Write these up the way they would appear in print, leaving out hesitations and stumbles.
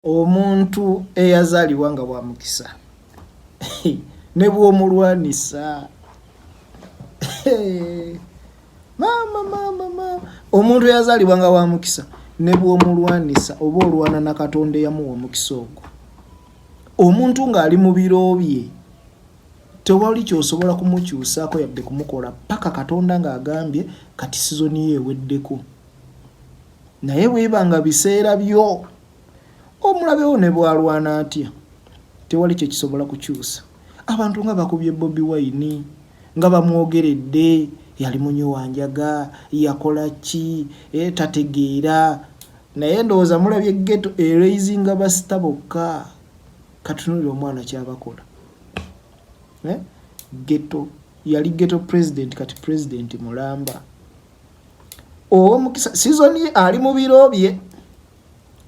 omuntu eyazaalibwa nga wa mukisa ne bw'omulwanisa mama omuntu eyazaalibwa nga wa mukisa ne bw'omulwanisa oba olwana na Katonda eyamuwa omukisa ogwo, omuntu ng'ali mu biro bye tewali ky'osobola kumukyusaako yadde kumukola paka Katonda ng'agambye kati sizoni ye eweddeko. Naye bw'ebanga biseera byo omulabewo ne bwalwana atya tewali kye kisobola kukyusa. Abantu nga bakubye Bobi Wine nga bamwogeredde, yali munyowanjaga, yakola ki, tategeera. Naye ndowooza mulabye ghetto eraisinga basita bokka. Katunulira omwana kyabakola. Ghetto yali ghetto president, kati president mulamba. Omukisa season ye ali mu biro bye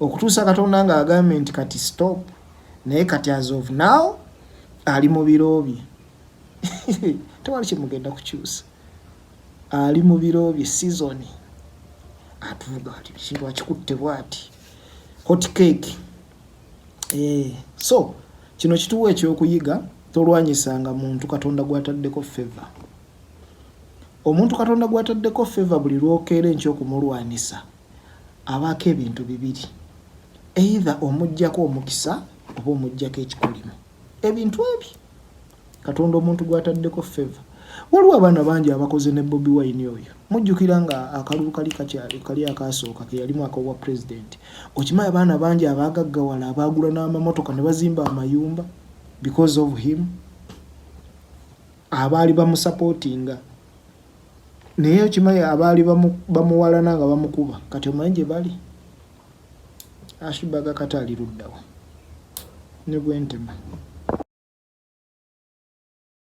okutuusa Katonda ng'agambye nti kati stop. Naye kati as of now ali mu biro bye. Tewali kye mugenda kukyusa. Ali mu biro bye season. Atuvuga ati kintu akikutte bw'ati. Hot cake. So kino kituwa ekyokuyiga, tolwanyisanga muntu Katonda gw'ataddeko favor. Omuntu Katonda gw'ataddeko favor buli lwokeera enkyokumulwanisa abaako ebintu bibiri. Either omuggyako omukisa oba omuggyako ekikolimo. Ebintu ebyo Katonda omuntu gw'ataddeko favor. Waliwo abaana bangi abakoze ne Bobi Wine oyo. Mujjukira nga akalulu kali akasooka ke yalimu akobwa president. Okimanyi abaana bangi abaagaggawala abaagula n'amamotoka ne bazimba amayumba because of him. Abaali bamusupportinga. Naye okimanyi abaali bamuwalana nga bamukuba kati omanyi gye bali. Ashibaga kataali luddawa ne bwentema.